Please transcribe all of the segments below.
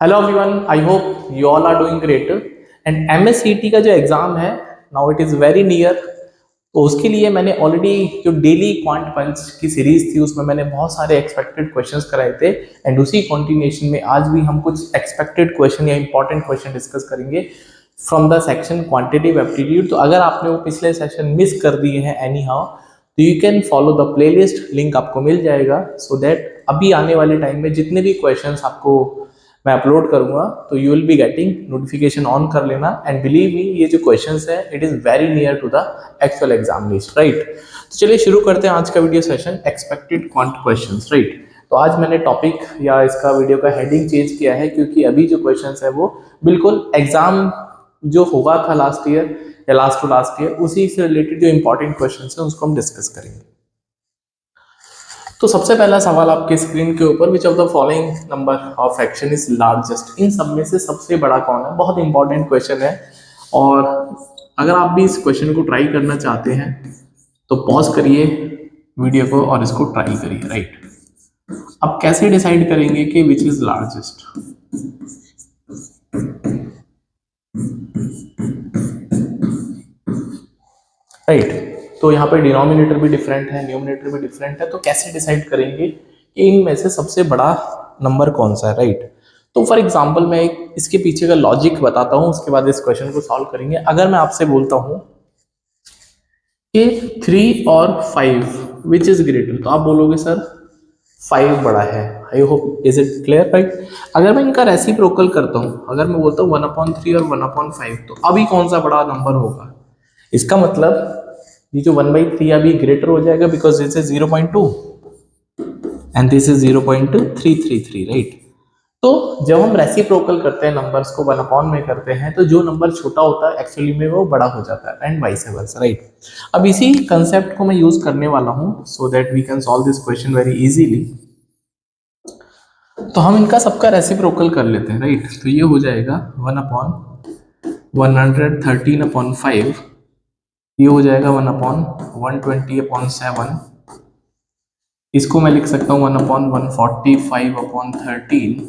Hello everyone, I hope you all are doing great. And MSCT का जो exam है now it is very near. तो उसके लिए मैंने ऑलरेडी जो डेली क्वांट पंच की सीरीज थी उसमें मैंने बहुत सारे एक्सपेक्टेड क्वेश्चंस कराए थे। एंड उसी कंटिन्यूएशन में आज भी हम कुछ एक्सपेक्टेड क्वेश्चन या इंपॉर्टेंट क्वेश्चन डिस्कस करेंगे from the section quantitative aptitude. तो अगर आपने वो पिछले सेशन मिस कर दिए हैं एनी हाउ, तो you can follow the playlist, link आपको मिल जाएगा सो दैट अभी आने वाले टाइम में जितने भी क्वेश्चंस आपको मैं अपलोड करूंगा तो you will be getting notification on कर लेना। एंड बिलीव मी, ये जो क्वेश्चंस है it is very near to the actual exam list, right. तो चलिए शुरू करते हैं आज का video session, expected quant questions, right. तो आज मैंने टॉपिक या इसका वीडियो का हेडिंग चेंज किया है क्योंकि अभी जो क्वेश्चंस है वो बिल्कुल एग्जाम जो होगा था लास्ट ईयर या लास्ट टू लास्ट ईयर उसी से रिलेटेड जो इंपॉर्टेंट क्वेश्चंस है उसको हम डिस्कस करेंगे। तो सबसे पहला सवाल आपके स्क्रीन के ऊपर, which of the following number of fraction is largest, इन सब में से सबसे बड़ा कौन है। बहुत इंपॉर्टेंट क्वेश्चन है और अगर आप भी इस क्वेश्चन को ट्राई करना चाहते हैं तो पॉज करिए वीडियो को और इसको ट्राई करिए, राइट। अब कैसे डिसाइड करेंगे कि विच इज लार्जेस्ट, राइट। तो यहाँ पे डिनोमिनेटर भी डिफरेंट है, न्यूमिनेटर भी डिफरेंट है, तो कैसे डिसाइड करेंगे कि इनमें से सबसे बड़ा नंबर कौन सा है, राइट। तो फॉर एग्जाम्पल मैं एक इसके पीछे का लॉजिक बताता हूँ, उसके बाद इस क्वेश्चन को सॉल्व करेंगे। अगर मैं आपसे बोलता हूँ कि 3 और 5 विच इज ग्रेटर, तो आप बोलोगे सर 5 बड़ा है। I hope is it clear, right. अगर मैं इनका रेसिप्रोकल करता हूँ, अगर मैं बोलता हूँ 1/3 और 1/5, तो अभी कौन सा बड़ा नंबर होगा। इसका मतलब ये जो 1/3 अभी ग्रेटर हो जाएगा because this is 0.2 and this is 0.333, right. तो जब हम रेसिप्रोकल करते हैं नंबर्स को 1/, में करते हैं तो जो नंबर छोटा होता है एक्चुअली में वो बड़ा हो जाता है एंड वाइस वर्सा, राइट। अब इसी कंसेप्ट को मैं यूज करने वाला हूं so that we can solve this question very easily. तो हम इनका सबका रेसिप्रोकल कर लेते हैं, राइट। तो ये हो जाएगा 1/113/5, ये हो जाएगा 1/120/7, इसको मैं लिख सकता हूँ 1/145/13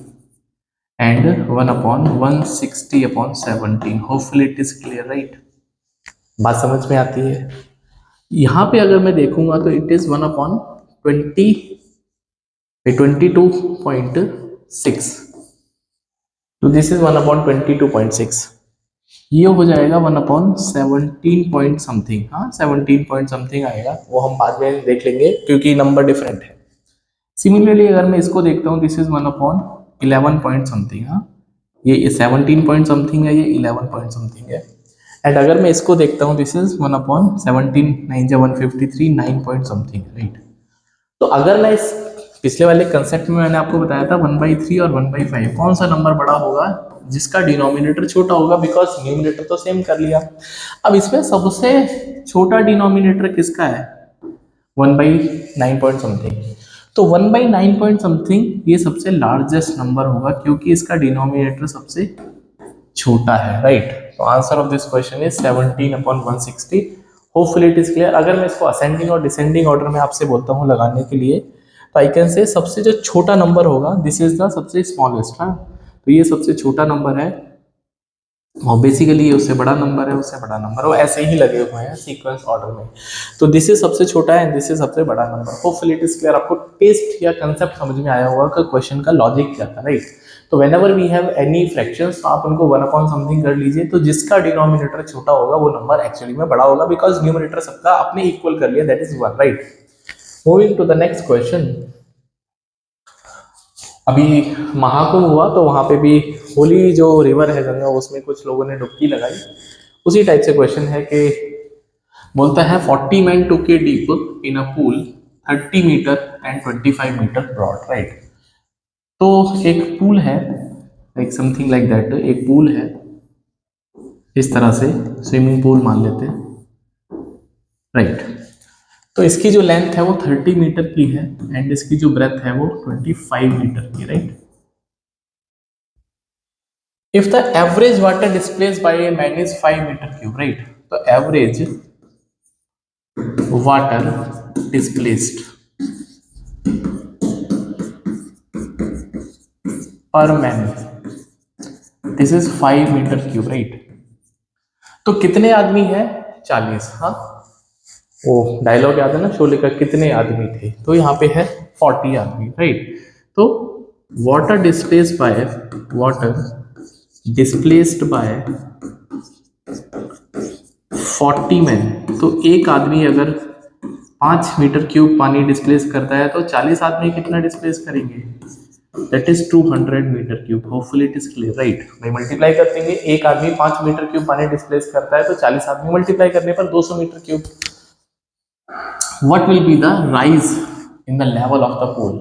and 1/160/17। Hopefully it is clear, right. बात समझ में आती है। यहाँ पे अगर मैं देखूंगा तो इट इज 1/22.6, तो दिस इज 1/22.6। ये हो जाएगा 1/17 पॉइंट समथिंग, हाँ 17 पॉइंट समथिंग आएगा, वो हम बाद में देख लेंगे क्योंकि नंबर डिफरेंट है। सिमिलरली अगर मैं इसको देखता हूँ दिस इज 1/11 पॉइंट समथिंग, हाँ ये 17 पॉइंट समथिंग है, ये 11 पॉइंट समथिंग है। एंड अगर मैं इसको देखता हूँ this is 1/17, 9 9 point something, right. तो अगर मैं इस पिछले वाले कंसेप्ट में मैंने आपको बताया था 1/3 और 1/5 कौन सा नंबर बड़ा होगा, जिसका डिनोमिनेटर छोटा होगा, बिकॉज न्यूमिनेटर तो सेम कर लिया। अब इसमें सबसे छोटा डिनोमिनेटर किसका है, 1/9 पॉइंट समथिंग। तो 1/9 पॉइंट समथिंग ये सबसे लार्जेस्ट नंबर होगा क्योंकि इसका डिनोमिनेटर सबसे छोटा है, राइट। तो answer of this question is 17/160। Hopefully it is clear. अगर मैं इसको असेंडिंग और डिसेंडिंग ऑर्डर में आपसे बोलता हूँ लगाने के लिए, तो आई कैन से सबसे जो छोटा नंबर होगा दिस इज द सबसे स्मॉलेस्ट, हाँ। तो ये सबसे छोटा नंबर है और बेसिकली ये उससे बड़ा नंबर है, उससे बड़ा नंबर, वो ऐसे ही लगे हुए हैं सीक्वेंस ऑर्डर में। तो दिस इज सबसे छोटा है, दिस इज सबसे बड़ा number. Hopefully it is clear. आपको टेस्ट या कंसेप्ट समझ में आया होगा कि क्वेश्चन का लॉजिक क्या था, राइट। तो whenever we have any fractions आप उनको 1/समथिंग कर लीजिए, तो जिसका डिनोमिनेटर छोटा होगा वो नंबर एक्चुअली में बड़ा होगा बिकॉज न्यूमिनेटर सबका आपने इक्वल कर लिया, that is 1, right. Moving to the next question. अभी महाकुंभ हुआ तो वहां पे भी होली जो रिवर है गंगा, उसमें कुछ लोगों ने डुबकी लगाई। उसी टाइप से क्वेश्चन है कि बोलता है 40 men took a deep in a pool 30 metre and 25 metre broad, right. तो एक पूल है, लाइक समथिंग लाइक दैट, एक पूल है इस तरह से, स्विमिंग पूल मान लेते हैं, राइट। तो इसकी जो लेंथ है वो 30 मीटर की है एंड इसकी जो ब्रेथ है वो 25 मीटर की, right. If the average water displaced by a man is 5 meter cube, right? तो average water displaced per man this is 5 metre cube, right. तो कितने आदमी है? 40। हाँ, वो डायलॉग याद है ना शोले का, कितने आदमी थे, तो यहाँ पे है 40 आदमी, राइट। तो वाटर डिस्प्लेस्ड बाय 40 मैन। तो एक आदमी अगर 5 मीटर क्यूब पानी डिस्प्लेस करता है तो 40 आदमी कितना डिस्प्लेस करेंगे? That is 200 metre cube. Hopefully it is clear, right. भाई मल्टीप्लाई कर देंगे, एक आदमी 5 मीटर क्यूब पानी डिस्प्लेस करता है तो 40 आदमी मल्टीप्लाई करने पर 200 metre cube. What will be the rise in the level of the pool?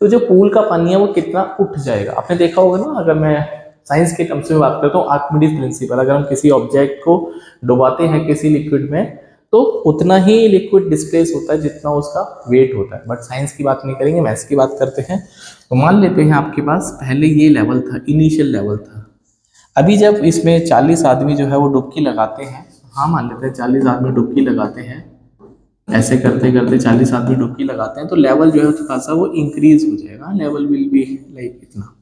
तो जो पूल का पानी है वो कितना उठ जाएगा? आपने देखा होगा ना, अगर मैं साइंस के टर्म्स में बात करता हूँ, आर्किमिडीज प्रिंसिपल, अगर हम किसी ऑब्जेक्ट को डुबाते हैं किसी लिक्विड में तो उतना ही लिक्विड डिस्प्लेस होता है जितना उसका वेट होता है। बट साइंस की बात नहीं करेंगे, मैथ्स की बात करते हैं। तो मान लेते हैं आपके पास पहले ये लेवल था, इनिशियल लेवल था। अभी जब इसमें 40 आदमी जो है वो डुबकी लगाते हैं, हाँ मान लेते हैं 40 आदमी डुबकी लगाते हैं, ऐसे करते करते 40 आदमी डुबकी लगाते हैं तो लेवल जो है थोड़ा सा वो इंक्रीज हो जाएगा, लेवल विल बी लाइक इतना।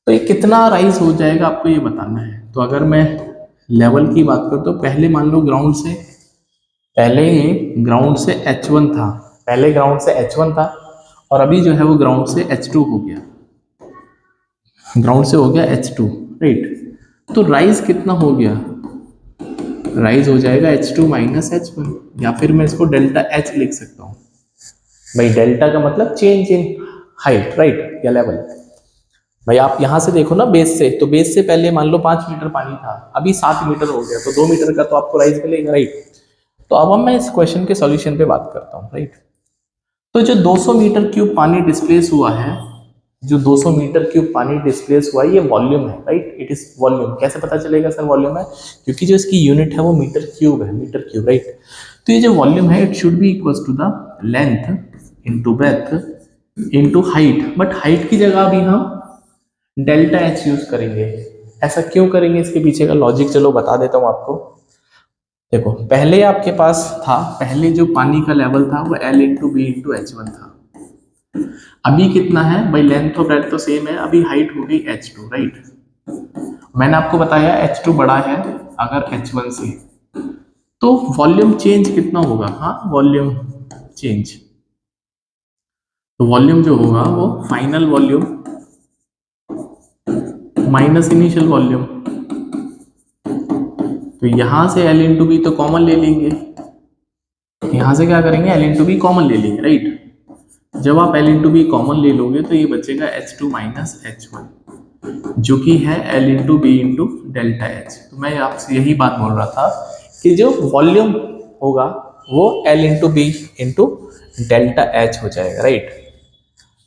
तो ये कितना राइज हो जाएगा आपको ये बताना है। तो अगर मैं लेवल की बात करूँ तो पहले मान लो पहले ग्राउंड से H1 था, पहले ग्राउंड से H1 था और अभी जो है वो ग्राउंड से H2 हो गया, ग्राउंड से हो गया H2, राइट। तो राइज कितना हो गया? राइज हो जाएगा H2 माइनस H1, या फिर मैं इसको डेल्टा H लिख सकता हूँ। भाई डेल्टा का मतलब चेंज इन हाइट, राइट, या लेवल। भाई आप यहां से देखो ना, बेस से, तो बेस से पहले मान लो 5 मीटर पानी था, अभी 7 मीटर हो गया, तो 2 मीटर का तो आपको राइज मिलेगा, राइट। तो अब मैं इस क्वेश्चन के सॉल्यूशन पे बात करता हूँ, राइट। तो जो 200 मीटर क्यूब पानी डिस्प्लेस हुआ है, जो 200 मीटर क्यूब पानी डिस्प्लेस हुआ है, ये वॉल्यूम है, राइट। It is volume. कैसे पता चलेगा सर वॉल्यूम है? क्योंकि जो इसकी यूनिट है वो मीटर क्यूब है, मीटर क्यूब, राइट। तो ये जो वॉल्यूम है it should be equal to the length into breadth into height. But height की जगह भी हम डेल्टा एच यूज करेंगे। ऐसा क्यों करेंगे, इसके पीछे का लॉजिक चलो बता देता हूँ आपको। देखो पहले आपके पास था, पहले जो पानी का लेवल था वो L into B into H1 था। अभी कितना है भाई? लेंथ और ब्रेथ तो सेम है, अभी हाइट हो गई H2, राइट। मैंने आपको बताया H2 बड़ा है अगर H1 से, तो वॉल्यूम चेंज कितना होगा? हाँ, वॉल्यूम चेंज। तो वॉल्यूम जो होगा वो final volume minus initial volume. तो यहां से L इंटू बी तो कॉमन ले लेंगे, यहां से क्या करेंगे? L इंटू बी कॉमन ले लेंगे, राइट। जब आप L इंटू बी कॉमन ले लोगे तो ये बचेगा H2 माइनस H1, जो कि है L into B into delta H. तो मैं आपसे यही बात बोल रहा था कि जो वॉल्यूम होगा वो L into B into delta H हो जाएगा, राइट।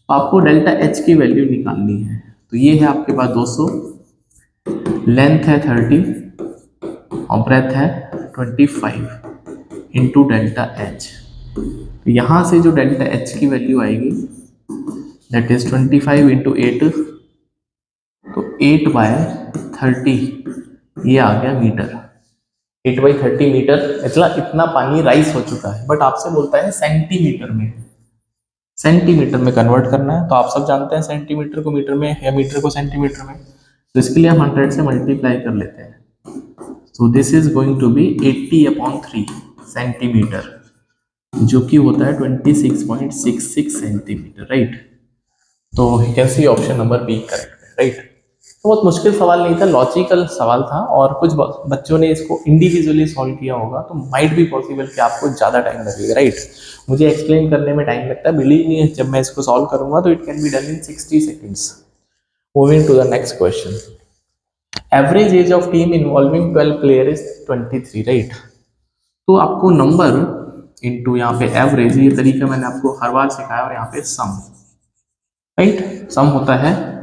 आपको डेल्टा एच की वैल्यू निकालनी है। तो ये है आपके पास 200, लेंथ है 30 और ब्रेथ है 25 इंटू डेल्टा एच। तो यहाँ से जो डेल्टा एच की वैल्यू आएगी दैट इज 25 इंटू 8, तो 8/30 ये आ गया मीटर। 8/30 मीटर, मतलब इतना पानी राइस हो चुका है। बट आपसे बोलता है सेंटीमीटर में, सेंटीमीटर में कन्वर्ट करना है। तो आप सब जानते हैं सेंटीमीटर को मीटर में या मीटर को सेंटीमीटर में, तो इसके लिए हम 100 से मल्टीप्लाई कर लेते हैं। So this is going to be 80/3 centimetre, जो कि होता है 26.66 सेंटीमीटर, राइट। तो you can see option number B correct है, राइट। तो बहुत मुश्किल सवाल नहीं था, लॉजिकल सवाल था, और कुछ बच्चों ने इसको इंडिविजुअली सॉल्व किया होगा, तो माइट भी पॉसिबल कि आपको ज़्यादा टाइम लगेगा, राइट। मुझे एक्सप्लेन करने में टाइम लगता है, बिलीव नहीं है, जब मैं इसको सॉल्व करूंगा तो it can be done in 60 seconds. Moving to the next question. Average age of team involving 12 player is 23, right. तो आपको नंबर इंटू यहाँ पे एवरेज, ये तरीका मैंने आपको हर बार सिखाया, और यहाँ पे सम, राइट। सम होता है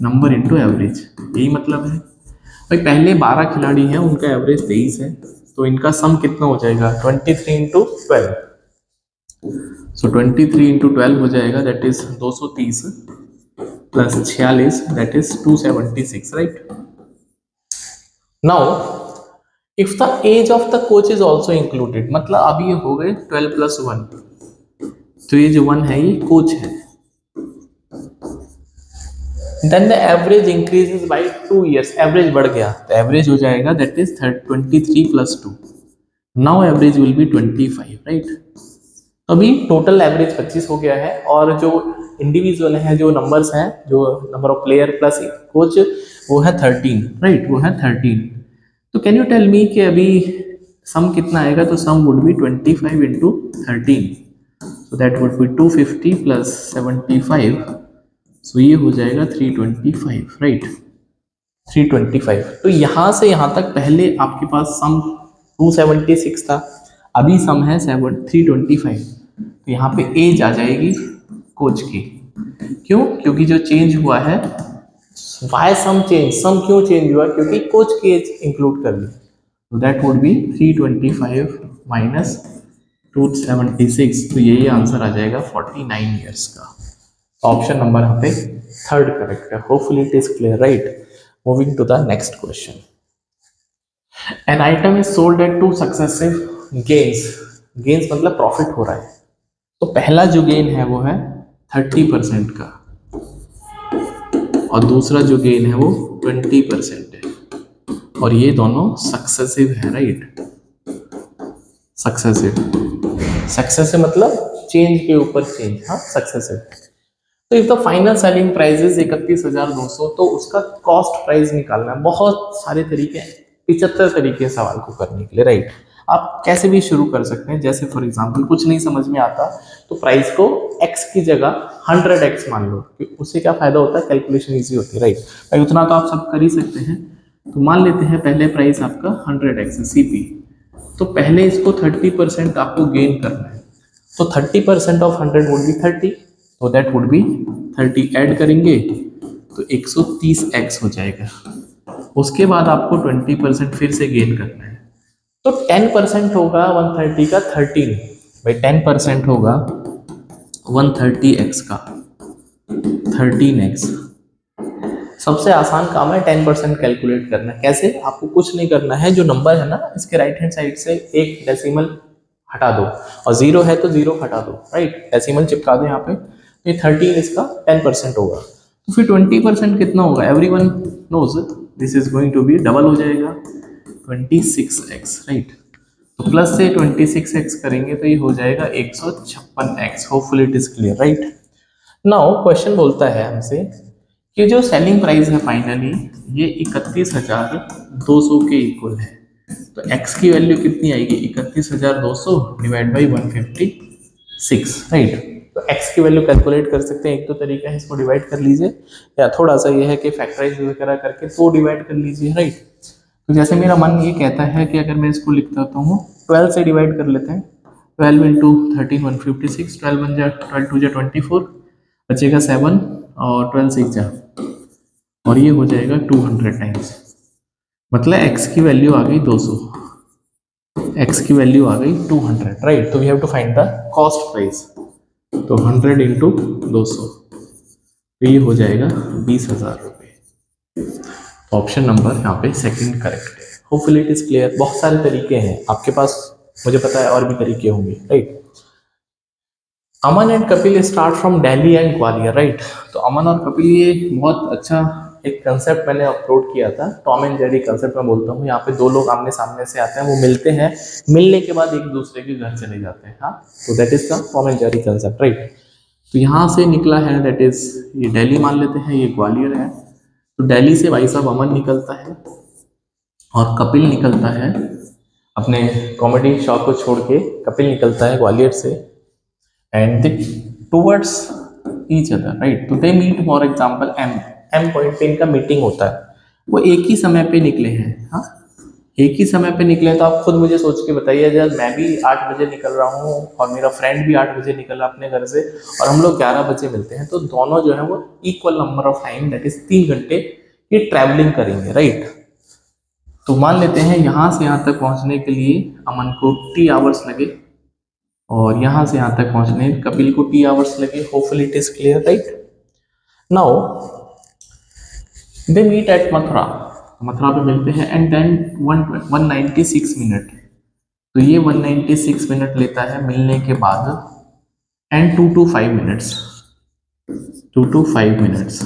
नंबर इंटू एवरेज, यही मतलब है। भाई पहले 12 खिलाड़ी हैं, उनका एवरेज 23 है, तो इनका सम कितना हो जाएगा? 23 इंटू 12। सो 23 इंटू 12 हो जाएगा, that is 230 plus 46, that is 276, right. Now if the age of the coach is also included, मतलब अभी ये हो गए 12 प्लस 1, तो ये जो 1 है ये कोच है, then the average increases by 2 years, average बढ़ गया तो एवरेज हो जाएगा that is 23+2, now average will be 25, right. तो अभी टोटल एवरेज 25 हो गया है और जो इंडिविजुअल है, जो नंबर्स हैं, जो number of player plus coach, वो है 13, राइट, वो है 13। तो कैन यू टेल मी कि अभी सम कितना आएगा? तो sum would be 25 into 13, so that would be 250 plus 75, so ये हो जाएगा 325, राइट, 325। तो यहाँ से यहाँ तक पहले आपके पास सम 276 था, अभी सम है 325। तो यहाँ पे एज आ जाएगी कोच की। क्यों? क्योंकि जो चेंज हुआ है, वाई सम चेंज, सम क्यों चेंज हुआ? क्योंकि कोच की एज इंक्लूड कर ली। तो दैट वुड बी 325 माइनस 276, तो यही आंसर आ जाएगा 49 ईयर्स का। ऑप्शन नंबर यहाँ पे थर्ड करेक्ट है। Hopefully it is clear, right. Moving to the next question. An item is sold at 2 successive gains, gains मतलब प्रॉफिट हो रहा है। तो पहला जो गेन है वो है 30% का, और दूसरा जो गेन है वो 20% है, और ये दोनों सक्सेसिव है, राइट। सक्सेसिव, सक्सेसिव मतलब चेंज के ऊपर चेंज, हाँ, सक्सेसिव। तो if the final selling price is 31,200, तो उसका कॉस्ट प्राइस निकालना है। बहुत सारे तरीके हैं, 75 तरीके हैं सवाल को करने के लिए, राइट। आप कैसे भी शुरू कर सकते हैं। जैसे फॉर एग्जांपल कुछ नहीं समझ में आता तो प्राइस को x की जगह 100x मान लो, उससे क्या फायदा होता है? कैलकुलेशन इजी होती है, राइट। भाई उतना तो आप सब कर ही सकते हैं। तो मान लेते हैं पहले प्राइस आपका 100x है, CP। तो पहले इसको 30% आपको गेन करना है। तो 30% ऑफ 100 वुड बी 30, तो दैट वुड बी 30, ऐड करेंगे तो 130x हो जाएगा। उसके बाद आपको 20% फिर से गेन करना है। तो 10% होगा 130 का 13, भाई 10% होगा 130x का 13x। सबसे आसान काम है 10% कैलकुलेट करना। कैसे? आपको कुछ नहीं करना है, जो नंबर है ना इसके राइट हैंड साइड से एक डेसिमल हटा दो, और जीरो है तो जीरो हटा दो, राइट, डेसिमल चिपका दो यहाँ पे। तो ये 13 इसका 10% होगा। तो फिर 20% कितना होगा? Every one knows this is going to be double हो जाएगा 26x, राइट। तो प्लस से 26x करेंगे तो ये हो जाएगा 156x। Hopefully it is clear, right. Now question बोलता है हमसे कि जो सेलिंग प्राइस है फाइनली ये 31,200 के इक्वल है। तो x की वैल्यू कितनी आएगी? 31,200 डिवाइड बाई 156, राइट। तो x की वैल्यू कैलकुलेट कर सकते हैं। एक तो तरीका है, इसको डिवाइड कर लीजिए, या थोड़ा सा ये है कि फैक्टराइज वगैरह करके तो डिवाइड कर लीजिए, राइट। तो जैसे मेरा मन ये कहता है कि अगर मैं इसको लिख देता हूँ 12 से डिवाइड कर लेते हैं। 12 इंटू 13 156, 12 1 जा 12 2 जा 24, बचेगा 7, और 12 6 जा, और ये हो जाएगा 200 टाइम्स। मतलब x की वैल्यू आ गई 200, x की वैल्यू आ गई 200, राइट। तो we have to find the cost price. तो 100 इंटू 200, तो ये हो जाएगा 20,000 रुपये। ऑप्शन नंबर यहाँ पे सेकंड करेक्ट है। Hopefully it is clear. बहुत सारे तरीके हैं आपके पास, मुझे पता है और भी तरीके होंगे, right. Aman and Kapil start from Delhi and Gwalior, right. तो अमन और कपिल, ये बहुत अच्छा एक कंसेप्ट मैंने अपलोड किया था, टॉम एंड जेरी कंसेप्ट मैं बोलता हूँ। यहाँ पे दो लोग आमने सामने से आते हैं, वो मिलते हैं, मिलने के बाद एक दूसरे के घर चले जाते हैं, हाँ। तो that is the Tom and Jerry concept, right. तो यहाँ से निकला है दैट इज, ये दिल्ली मान लेते हैं, ये ग्वालियर है। तो दिल्ली से भाई साहब अमन निकलता है और कपिल निकलता है, अपने कॉमेडी शॉप को छोड़ के कपिल निकलता है ग्वालियर से, and they towards each other, right. तो they meet, for example M point पे इनका मीटिंग होता है। वो एक ही समय पे निकले हैं, हाँ, एक ही समय पे निकले। तो आप खुद मुझे सोच के बताइए, जब मैं भी 8 बजे निकल रहा हूँ और मेरा फ्रेंड भी 8 बजे निकल रहा अपने घर से, और हम लोग 11 बजे मिलते हैं, तो दोनों जो है वो equal number of time, that is 3 घंटे ये ट्रैवलिंग करेंगे, राइट। तो मान लेते हैं यहाँ से यहाँ तक पहुँचने के लिए अमन को T आवर्स लगे, और यहाँ से यहाँ तक पहुँचने कपिल को T आवर्स लगे। Hopefully it is clear, right. Now they meet at Mathura, Mathura पे मिलते हैं, एंड देन 196 मिनट। तो ये 196 मिनट लेता है मिलने के बाद, and 2 to 5 minutes, 2 to 5 minutes.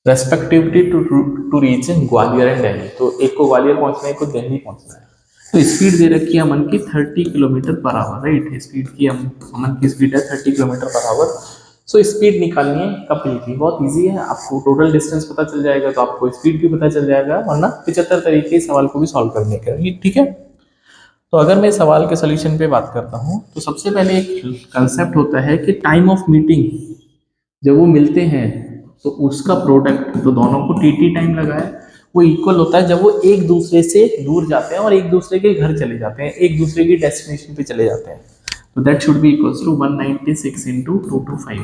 Respectively to reach in Gwalior and Delhi. तो एक को ग्वालियर पहुंचना है, एक को दिल्ली पहुंचना है। तो स्पीड दे रखी है अमन की 30 kilometre per our, right. Speed की अमन की स्पीड है 30 kilometre per our. So speed निकालनी है कपिल की। बहुत इजी है, आपको टोटल डिस्टेंस पता चल जाएगा तो आपको स्पीड भी पता चल जाएगा, वरना 75 तरीके इस सवाल को भी सॉल्व करने के, ठीक है। तो अगर मैं सवाल के सोल्यूशन पे बात करता हूँ तो सबसे पहले एक कंसेप्ट होता है कि टाइम ऑफ मीटिंग, जब वो मिलते हैं तो उसका प्रोडक्ट, तो दोनों को टी टाइम लगा है, वो इक्वल होता है जब वो एक दूसरे से दूर जाते हैं और एक दूसरे के घर चले जाते हैं, एक दूसरे की डेस्टिनेशन पे चले जाते हैं। तो that should be equals to 196 into 225।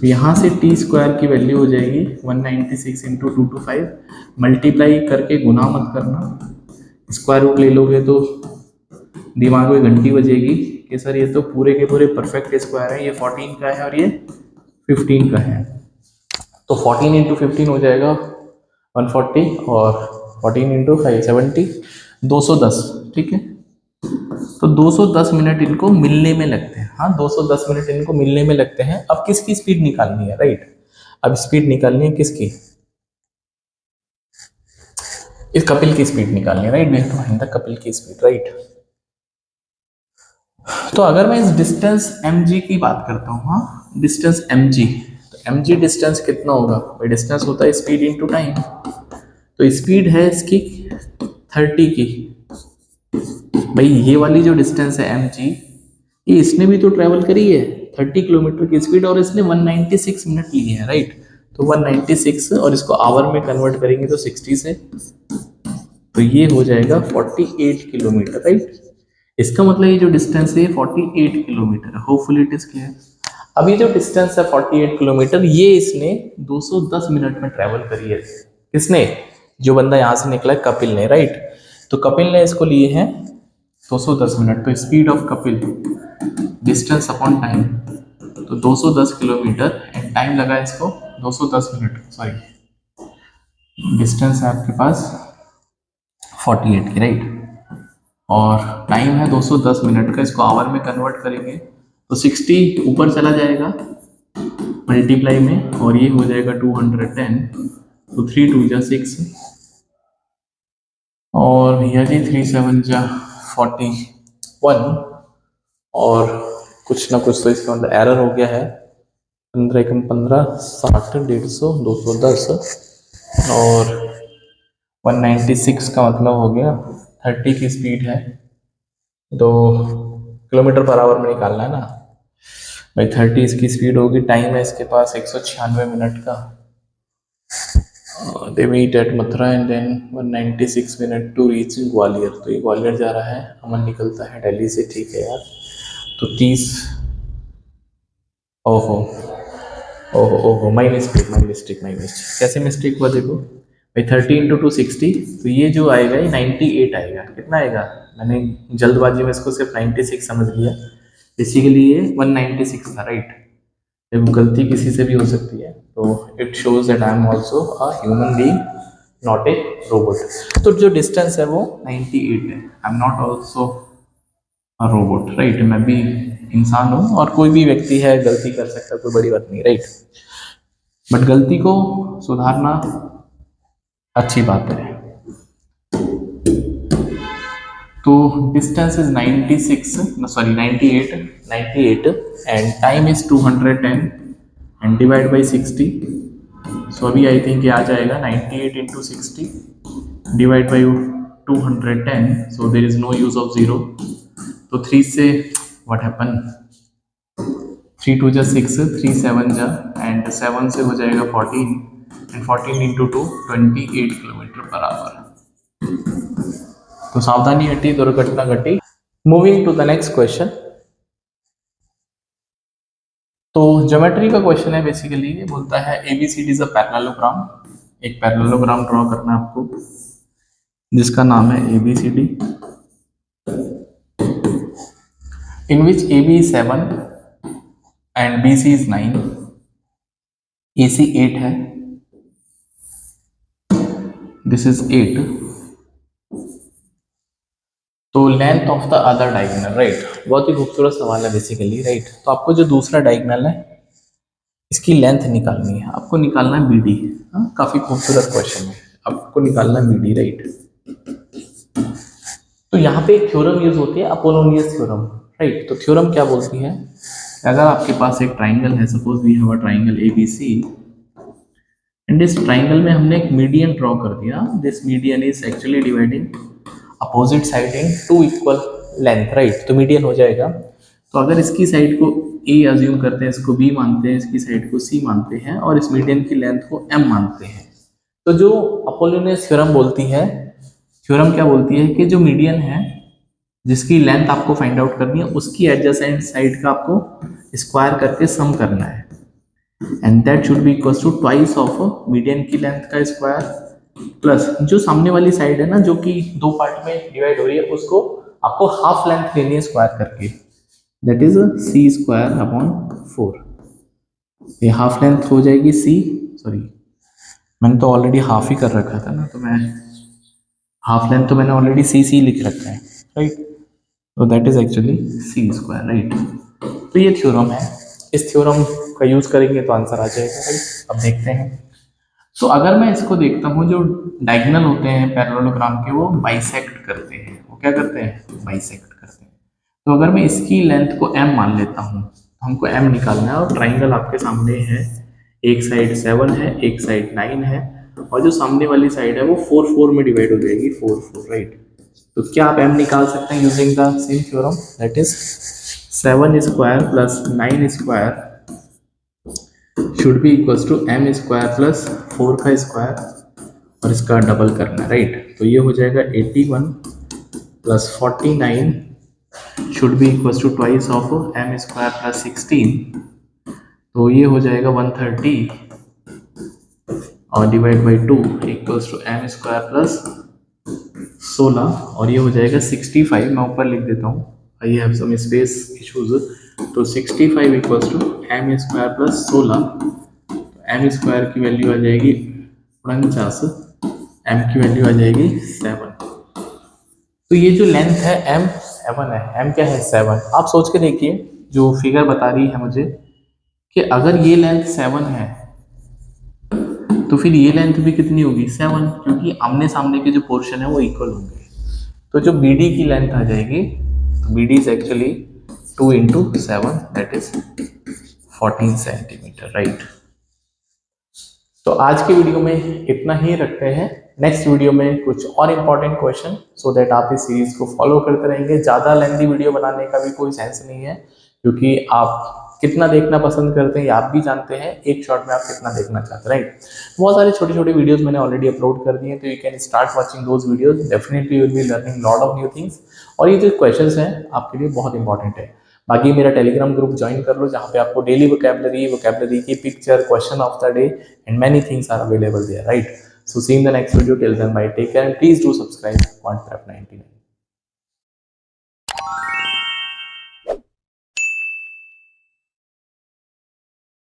तो यहाँ से टी स्क्वायर की वैल्यू हो जाएगी 196 इंटू 225। मल्टीप्लाई करके गुना मत करना, स्क्वायर रूट ले लोगे तो दिमाग में घंटी बजेगी कि सर ये तो पूरे के पूरे परफेक्ट स्क्वायर है, ये 14 का है और ये 15 का है। तो 14 इंटू 15 हो जाएगा 140 और 14 इंटू 5 70, 210, ठीक है। तो 210 मिनट इनको मिलने में लगते हैं। हाँ, 210 मिनट इनको मिलने में लगते हैं। अब किसकी स्पीड निकालनी है, राइट। अब स्पीड निकालनी है किसकी, इस कपिल की स्पीड निकालनी है, right. We have to find the Kapil की स्पीड, राइट। तो अगर मैं इस डिस्टेंस mg की बात करता हूँ, हाँ डिस्टेंस mg, तो mg डिस्टेंस कितना होगा भाई, डिस्टेंस होता है स्पीड इनटू टाइम। तो स्पीड है इसकी 30 की। भाई ये वाली जो डिस्टेंस है mg, ये इसने भी तो ट्रेवल करी है 30 किलोमीटर की स्पीड, और इसने 196 मिनट ली है, राइट। तो 196 और इसको आवर में कन्वर्ट करेंगे तो 60 से, तो ये हो जाएगा 48 किलोमीटर, राइट। इसका मतलब ये जो डिस्टेंस है 48 किलोमीटर है। Hopefully it is clear. अब ये जो डिस्टेंस है 48 किलोमीटर, ये इसने 210 मिनट में ट्रेवल करी है। किसने, जो बंदा यहाँ से निकला है कपिल ने, राइट। तो कपिल ने इसको लिए हैं 210 मिनट। तो speed of Kapil distance upon time, तो 210 किलोमीटर एंड टाइम लगा इसको 210 मिनट, सॉरी डिस्टेंस है आपके पास 48 की, राइट। और टाइम है 210 मिनट का, इसको आवर में कन्वर्ट करेंगे तो 60 ऊपर चला जाएगा मल्टीप्लाई में, और ये हो जाएगा 210। तो 3 2 जा 6, और भैया जी 3 7 जा 41, और कुछ ना कुछ तो इसका मतलब एरर हो गया है। 15 एकम 15, 60, 150, 210 और 196 का मतलब हो गया 30 की स्पीड है, तो किलोमीटर पर आवर में निकालना है ना भाई। 30 इसकी स्पीड होगी, टाइम है इसके पास 196 मिनट का। They meet at Mathura and then 196 minute to reach Gwalior. तो ये ग्वालियर जा रहा है, अमन निकलता है दिल्ली से, ठीक है यार। तो 30, ओहो ओहो ओहो, my mistake my mistake my mistake. कैसे मिस्टेक हुआ देखो भाई, 30 इंटू 260, तो ये जो आएगा ये 98 आएगा। कितना आएगा, मैंने जल्दबाजी में इसको सिर्फ 96 समझ लिया, बेसिकली ये 196 था, राइट। जब गलती किसी से भी हो सकती है, तो it shows that I am also a human being, not a robot. तो जो डिस्टेंस है वो 98 है। I am not also a robot, right. मैं भी इंसान हूँ और कोई भी व्यक्ति है, गलती कर सकता है, कोई बड़ी बात नहीं, राइट। बट गलती को सुधारना अच्छी बात है। तो distance is 96, sorry 98, 98 and time is 210 and divide by 60। So अभी आई थिंक ये आ जाएगा 98 into 60 divide by 210। So there is no use of zero. तो 3 से व्हाट हैपन, 3 2 जा 6, 3 7 जा एंड 7 से हो जाएगा 14 and 14 into 2 28 kilometre per hour. तो सावधानी हटी, दुर्घटना घटी। Moving to the next question. तो ज्योमेट्री का क्वेश्चन है, बेसिकली ये बोलता है एबीसीडी इज अ पैरेललोग्राम। एक पैरेललोग्राम ड्रॉ करना है आपको जिसका नाम है एबीसीडी, in which AB is 7 and BC is 9, AC 8 है, दिस इज 8। तो length of the other diagonal, right. बहुत ही खूबसूरत सवाल है बेसिकली, राइट। तो आपको जो दूसरा डायगोनल है इसकी लेंथ निकालनी है, आपको निकालना है बी डी। काफी खूबसूरत क्वेश्चन है, आपको निकालना है बी डी, राइट। तो यहाँ पे एक थ्योरम यूज होती है, अपोलोनियस थ्योरम, राइट। तो थ्योरम क्या बोलती है, अगर आपके पास एक ट्राइंगल है, suppose we have a triangle A B C, and इस ट्राइंगल में हमने एक मीडियन ड्रॉ कर दिया, this median is actually dividing opposite side in two equal length, right. तो मीडियन हो जाएगा। तो अगर इसकी साइड को ए अज्यूम करते हैं, इसको बी मानते हैं, इसकी साइड को सी मानते हैं, और इस मीडियन की लेंथ को एम मानते हैं, तो जो अपोलोनियस थ्योरम बोलती है, थ्योरम क्या बोलती है कि जो मीडियन है जिसकी लेंथ आपको फाइंड आउट करनी है, उसकी एडजेसेंट साइड का आपको स्क्वायर करके सम करना है, and that should be equal to twice of median की लेंथ का स्क्वायर प्लस जो सामने वाली साइड है ना, जो कि दो पार्ट में डिवाइड हो रही है, उसको आपको हाफ लेंथ लेनी है स्क्वायर करके, that is C square upon 4। ये हाफ लेंथ हो जाएगी सी, सॉरी मैंने तो ऑलरेडी हाफ ही कर रखा था ना, तो मैं हाफ लेंथ तो मैंने ऑलरेडी सी सी लिख रखा है, राइट। तो that is actually see square, right. तो ये थ्योरम है, इस थ्योरम का यूज करेंगे तो आंसर आ जाएगा, राइट। अब देखते हैं। तो अगर मैं इसको देखता हूँ, जो डायगोनल होते हैं पैरेललोग्राम के, वो बाइसेक्ट करते हैं, वो क्या करते हैं, बाइसेक्ट करते हैं। तो अगर मैं इसकी लेंथ को m मान लेता हूँ, तो हमको m निकालना है, और ट्राइंगल आपके सामने है, एक साइड 7 है, एक साइड 9 है, और जो सामने वाली साइड है वो 4 4 में डिवाइड हो जाएगी, 4 4, राइट। तो क्या आप m निकाल सकते हैं using the same theorem, that is 7 square plus 9 square should be equals to m square plus 4 का स्क्वायर, और इसका डबल करना है, राइट। तो ये हो जाएगा 81 plus 49 should be equals to twice of m square plus 16, तो ये हो जाएगा 130 और divide by 2 equals to m square plus 16, और ये हो जाएगा 65। मैं ऊपर लिख देता हूँ, I have some space issues. तो 65 equals to m square plus 16, M square की वैल्यू आ जाएगी 49, एम की वैल्यू आ जाएगी 7। तो ये जो लेंथ है एम 7 है, एम क्या है 7। आप सोच के देखिए, जो फिगर बता रही है मुझे कि अगर ये लेंथ 7 है, तो फिर ये लेंथ भी कितनी होगी 7, क्योंकि आमने सामने के जो पोर्शन है वो इक्वल होंगे। तो जो बी डी की लेंथ आ जाएगी, तो B D is actually 2 into 7, that is 14 centimetre, right. तो आज की वीडियो में इतना ही रखते हैं, नेक्स्ट वीडियो में कुछ और इम्पोर्टेंट क्वेश्चन, सो दैट आप इस सीरीज को फॉलो करते रहेंगे। ज़्यादा लेंथी वीडियो बनाने का भी कोई सेंस नहीं है, क्योंकि आप कितना देखना पसंद करते हैं ये आप भी जानते हैं, एक शॉट में आप कितना देखना चाहते हैं, राइट। बहुत सारे छोटे छोटे वीडियोस मैंने ऑलरेडी अपलोड कर दिए हैं, तो you can start watching those videos, definitely you will be learning lot of new things. और ये जो क्वेश्चंस हैं आपके लिए बहुत इंपॉर्टेंट है। बाकी मेरा टेलीग्राम ग्रुप ज्वाइन कर लो, जहाँ पे आपको डेली वोकैबलरी की picture, question of the day and many things are available there, right. So see you in the next video. Till then, bye. Take care and please do subscribe. Quant Prep 99.